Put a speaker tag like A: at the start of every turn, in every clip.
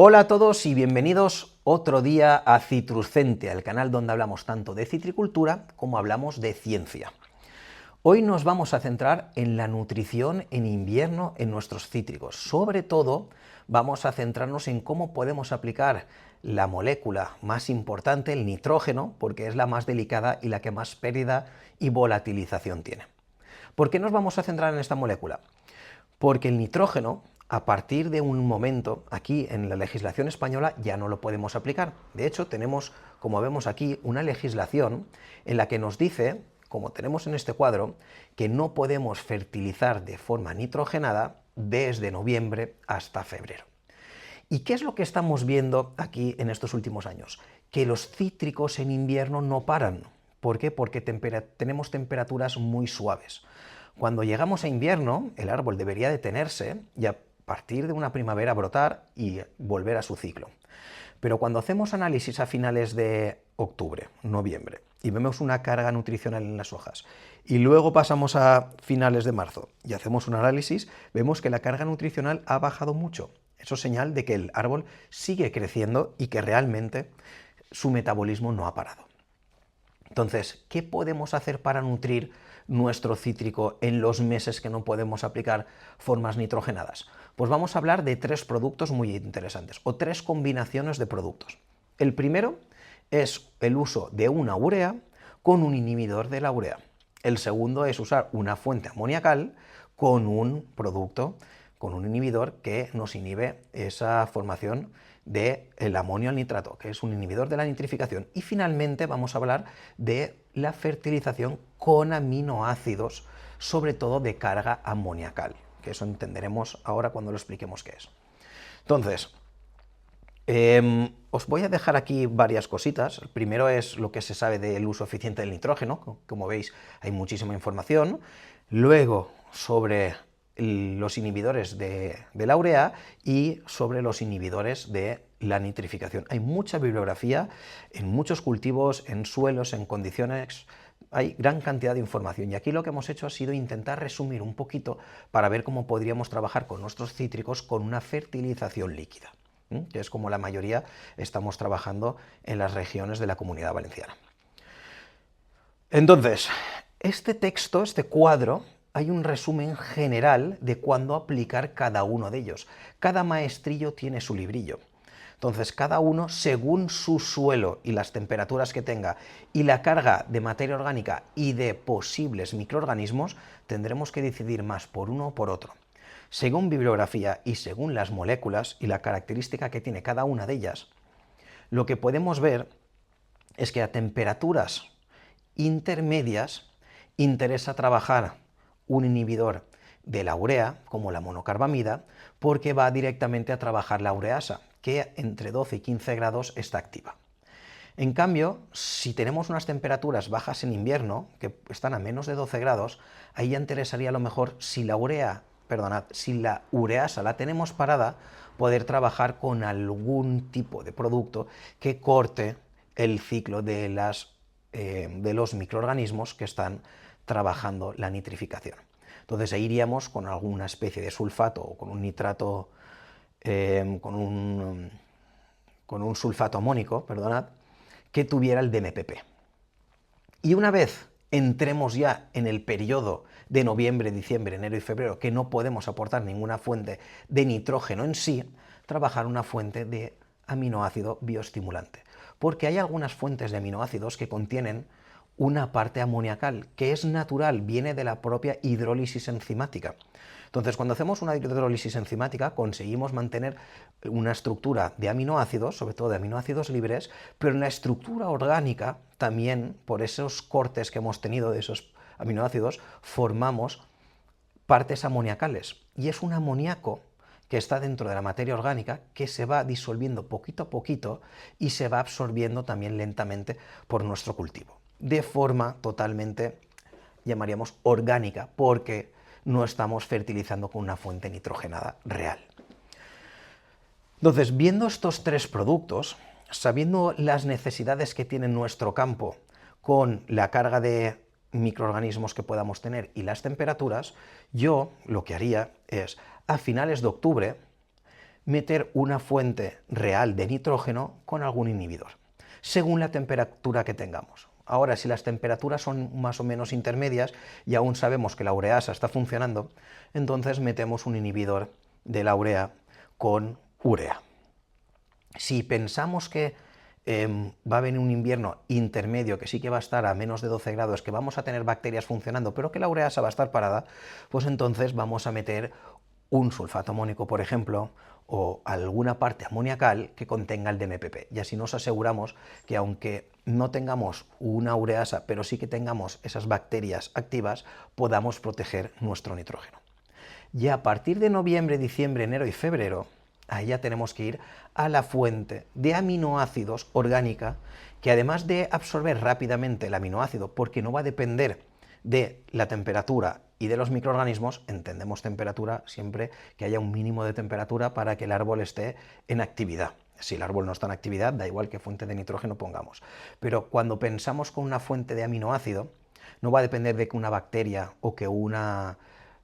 A: Hola a todos y bienvenidos otro día a Citruscente, el canal donde hablamos tanto de citricultura como hablamos de ciencia. Hoy nos vamos a centrar en la nutrición en invierno en nuestros cítricos. Sobre todo vamos a centrarnos en cómo podemos aplicar la molécula más importante, el nitrógeno, porque es la más delicada y la que más pérdida y volatilización tiene. ¿Por qué nos vamos a centrar en esta molécula? Porque el nitrógeno, a partir de un momento, aquí en la legislación española ya no lo podemos aplicar. De hecho, tenemos, como vemos aquí, una legislación en la que nos dice, como tenemos en este cuadro, que no podemos fertilizar de forma nitrogenada desde noviembre hasta febrero. ¿Y qué es lo que estamos viendo aquí en estos últimos años? Que los cítricos en invierno no paran. ¿Por qué? Porque tenemos temperaturas muy suaves. Cuando llegamos a invierno, el árbol debería detenerse y a partir de una primavera brotar y volver a su ciclo. Pero cuando hacemos análisis a finales de octubre, noviembre, y vemos una carga nutricional en las hojas, y luego pasamos a finales de marzo y hacemos un análisis, vemos que la carga nutricional ha bajado mucho. Eso es señal de que el árbol sigue creciendo y que realmente su metabolismo no ha parado. Entonces, ¿qué podemos hacer para nutrir nuestro cítrico en los meses que no podemos aplicar formas nitrogenadas? Pues vamos a hablar de tres productos muy interesantes, o tres combinaciones de productos. El primero es el uso de una urea con un inhibidor de la urea. El segundo es usar una fuente amoniacal con un producto, con un inhibidor que nos inhibe esa formación del amonio al nitrato, que es un inhibidor de la nitrificación. Y finalmente vamos a hablar de la fertilización con aminoácidos, sobre todo de carga amoniacal, que eso entenderemos ahora cuando lo expliquemos qué es. Entonces, os voy a dejar aquí varias cositas. El primero es lo que se sabe del uso eficiente del nitrógeno. Como veis, hay muchísima información. Luego, sobre los inhibidores de la urea y sobre los inhibidores de la nitrificación. Hay mucha bibliografía en muchos cultivos, en suelos, en condiciones. Hay gran cantidad de información y aquí lo que hemos hecho ha sido intentar resumir un poquito para ver cómo podríamos trabajar con nuestros cítricos con una fertilización líquida, que es como la mayoría estamos trabajando en las regiones de la Comunidad Valenciana. Entonces, este texto, este cuadro, hay un resumen general de cuándo aplicar cada uno de ellos. Cada maestrillo tiene su librillo. Entonces, cada uno, según su suelo y las temperaturas que tenga y la carga de materia orgánica y de posibles microorganismos, tendremos que decidir más por uno o por otro. Según bibliografía y según las moléculas y la característica que tiene cada una de ellas, lo que podemos ver es que a temperaturas intermedias interesa trabajar un inhibidor de la urea, como la monocarbamida, porque va directamente a trabajar la ureasa, que entre 12 y 15 grados está activa. En cambio, si tenemos unas temperaturas bajas en invierno, que están a menos de 12 grados, ahí ya interesaría a lo mejor, si la ureasa la tenemos parada, poder trabajar con algún tipo de producto que corte el ciclo de los microorganismos que están trabajando la nitrificación. Entonces ahí iríamos con alguna especie de sulfato o con un nitrato, con un sulfato amónico, perdonad, que tuviera el DMPP. Y una vez entremos ya en el periodo de noviembre, diciembre, enero y febrero, que no podemos aportar ninguna fuente de nitrógeno en sí, trabajar una fuente de aminoácido bioestimulante. Porque hay algunas fuentes de aminoácidos que contienen una parte amoniacal, que es natural, viene de la propia hidrólisis enzimática. Entonces, cuando hacemos una hidrólisis enzimática, conseguimos mantener una estructura de aminoácidos, sobre todo de aminoácidos libres, pero en la estructura orgánica, también por esos cortes que hemos tenido de esos aminoácidos, formamos partes amoniacales. Y es un amoníaco que está dentro de la materia orgánica que se va disolviendo poquito a poquito y se va absorbiendo también lentamente por nuestro cultivo, de forma totalmente, llamaríamos, orgánica, porque no estamos fertilizando con una fuente nitrogenada real. Entonces, viendo estos tres productos, sabiendo las necesidades que tiene nuestro campo con la carga de microorganismos que podamos tener y las temperaturas, yo lo que haría es, a finales de octubre, meter una fuente real de nitrógeno con algún inhibidor, según la temperatura que tengamos. Ahora, si las temperaturas son más o menos intermedias y aún sabemos que la ureasa está funcionando, entonces metemos un inhibidor de la urea con urea. Si pensamos que va a venir un invierno intermedio, que sí que va a estar a menos de 12 grados, que vamos a tener bacterias funcionando, pero que la ureasa va a estar parada, pues entonces vamos a meter un sulfato amónico, por ejemplo, o alguna parte amoniacal que contenga el DMPP. Y así nos aseguramos que aunque no tengamos una ureasa, pero sí que tengamos esas bacterias activas, podamos proteger nuestro nitrógeno. Y a partir de noviembre, diciembre, enero y febrero, ahí ya tenemos que ir a la fuente de aminoácidos orgánica, que además de absorber rápidamente el aminoácido, porque no va a depender de la temperatura y de los microorganismos, entendemos temperatura siempre que haya un mínimo de temperatura para que el árbol esté en actividad. Si el árbol no está en actividad, da igual qué fuente de nitrógeno pongamos. Pero cuando pensamos con una fuente de aminoácido, no va a depender de que una bacteria o que una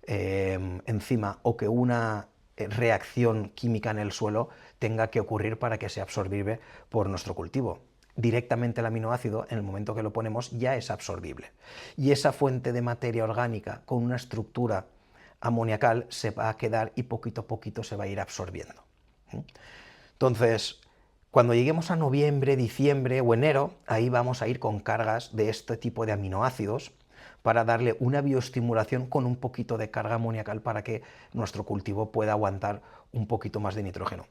A: enzima o que una reacción química en el suelo tenga que ocurrir para que sea absorbible por nuestro cultivo. Directamente el aminoácido, en el momento que lo ponemos, ya es absorbible. Y esa fuente de materia orgánica con una estructura amoniacal se va a quedar y poquito a poquito se va a ir absorbiendo. Entonces, cuando lleguemos a noviembre, diciembre o enero, ahí vamos a ir con cargas de este tipo de aminoácidos para darle una bioestimulación con un poquito de carga amoniacal para que nuestro cultivo pueda aguantar un poquito más de nitrógeno.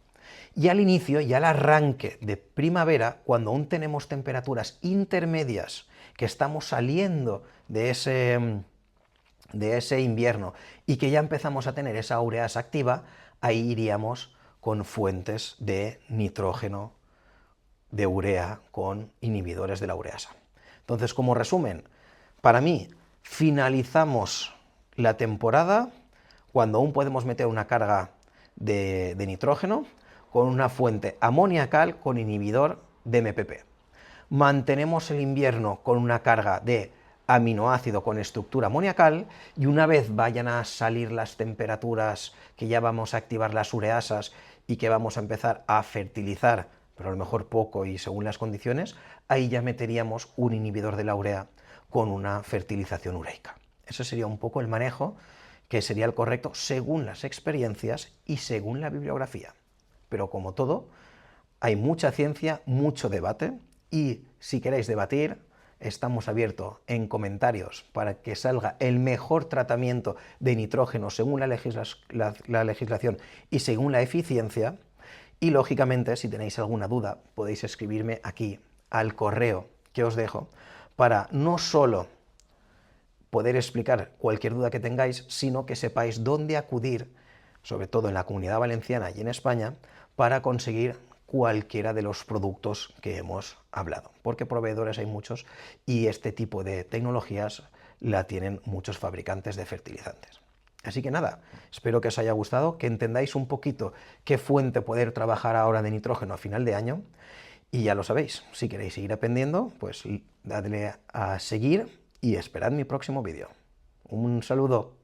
A: Y al inicio y al arranque de primavera, cuando aún tenemos temperaturas intermedias, que estamos saliendo de ese invierno y que ya empezamos a tener esa ureasa activa, ahí iríamos con fuentes de nitrógeno, de urea, con inhibidores de la ureasa. Entonces, como resumen, para mí, finalizamos la temporada cuando aún podemos meter una carga de nitrógeno con una fuente amoniacal con inhibidor de MPP. Mantenemos el invierno con una carga de aminoácido con estructura amoniacal y una vez vayan a salir las temperaturas que ya vamos a activar las ureasas y que vamos a empezar a fertilizar, pero a lo mejor poco y según las condiciones, ahí ya meteríamos un inhibidor de la urea con una fertilización ureica. Ese sería un poco el manejo que sería el correcto según las experiencias y según la bibliografía. Pero como todo, hay mucha ciencia, mucho debate, y si queréis debatir, estamos abiertos en comentarios para que salga el mejor tratamiento de nitrógeno según la legislación y según la eficiencia. Y lógicamente, si tenéis alguna duda, podéis escribirme aquí al correo que os dejo para no solo poder explicar cualquier duda que tengáis, sino que sepáis dónde acudir, sobre todo en la Comunidad Valenciana y en España, para conseguir cualquiera de los productos que hemos hablado, porque proveedores hay muchos y este tipo de tecnologías la tienen muchos fabricantes de fertilizantes. Así que nada, espero que os haya gustado, que entendáis un poquito qué fuente poder trabajar ahora de nitrógeno a final de año, y ya lo sabéis, si queréis seguir aprendiendo, pues dadle a seguir y esperad mi próximo vídeo. Un saludo.